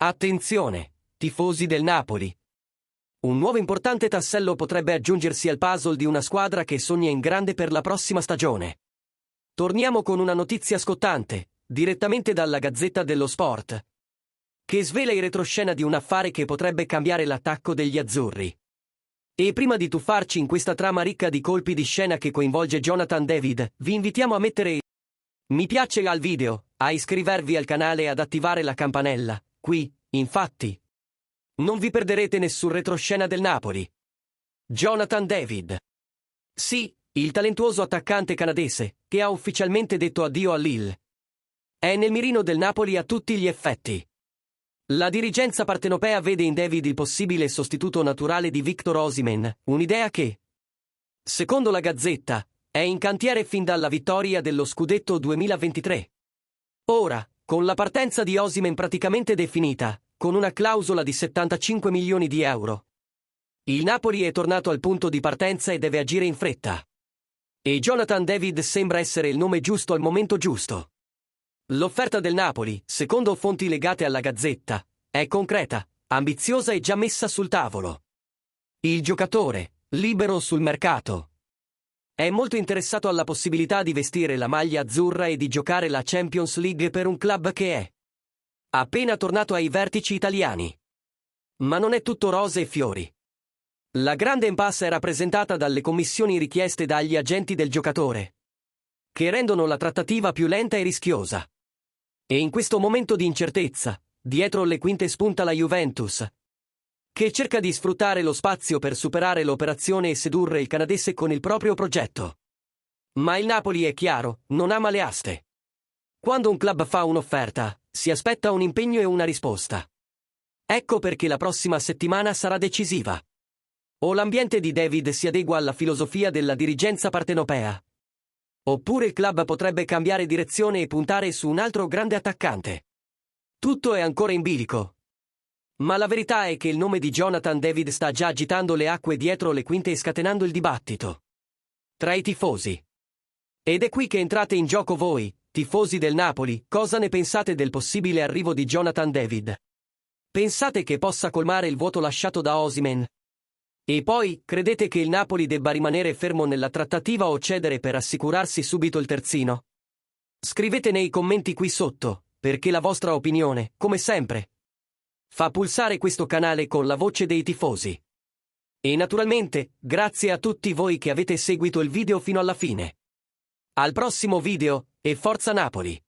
Attenzione, tifosi del Napoli! Un nuovo importante tassello potrebbe aggiungersi al puzzle di una squadra che sogna in grande per la prossima stagione. Torniamo con una notizia scottante, direttamente dalla Gazzetta dello Sport, che svela il retroscena di un affare che potrebbe cambiare l'attacco degli azzurri. E prima di tuffarci in questa trama ricca di colpi di scena che coinvolge Jonathan David, vi invitiamo a mettere mi piace al video, a iscrivervi al canale e ad attivare la campanella. Qui, infatti, non vi perderete nessun retroscena del Napoli. Jonathan David. Sì, il talentuoso attaccante canadese, che ha ufficialmente detto addio al Lille, è nel mirino del Napoli a tutti gli effetti. La dirigenza partenopea vede in David il possibile sostituto naturale di Victor Osimhen, un'idea che, secondo la Gazzetta, è in cantiere fin dalla vittoria dello scudetto 2023. Ora, con la partenza di Osimhen praticamente definita, con una clausola di 75 milioni di euro, il Napoli è tornato al punto di partenza e deve agire in fretta. E Jonathan David sembra essere il nome giusto al momento giusto. L'offerta del Napoli, secondo fonti legate alla Gazzetta, è concreta, ambiziosa e già messa sul tavolo. Il giocatore, libero sul mercato, è molto interessato alla possibilità di vestire la maglia azzurra e di giocare la Champions League per un club che è appena tornato ai vertici italiani. Ma non è tutto rose e fiori. La grande impasse è rappresentata dalle commissioni richieste dagli agenti del giocatore, che rendono la trattativa più lenta e rischiosa. E in questo momento di incertezza, dietro le quinte spunta la Juventus, che cerca di sfruttare lo spazio per superare l'operazione e sedurre il canadese con il proprio progetto. Ma il Napoli, è chiaro, non ama le aste. Quando un club fa un'offerta, si aspetta un impegno e una risposta. Ecco perché la prossima settimana sarà decisiva. O l'ambiente di David si adegua alla filosofia della dirigenza partenopea, oppure il club potrebbe cambiare direzione e puntare su un altro grande attaccante. Tutto è ancora in bilico. Ma la verità è che il nome di Jonathan David sta già agitando le acque dietro le quinte e scatenando il dibattito tra i tifosi. Ed è qui che entrate in gioco voi, tifosi del Napoli. Cosa ne pensate del possibile arrivo di Jonathan David? Pensate che possa colmare il vuoto lasciato da Osimhen? E poi, credete che il Napoli debba rimanere fermo nella trattativa o cedere per assicurarsi subito il terzino? Scrivete nei commenti qui sotto, perché la vostra opinione, come sempre, fa pulsare questo canale con la voce dei tifosi. E naturalmente, grazie a tutti voi che avete seguito il video fino alla fine. Al prossimo video, e forza Napoli!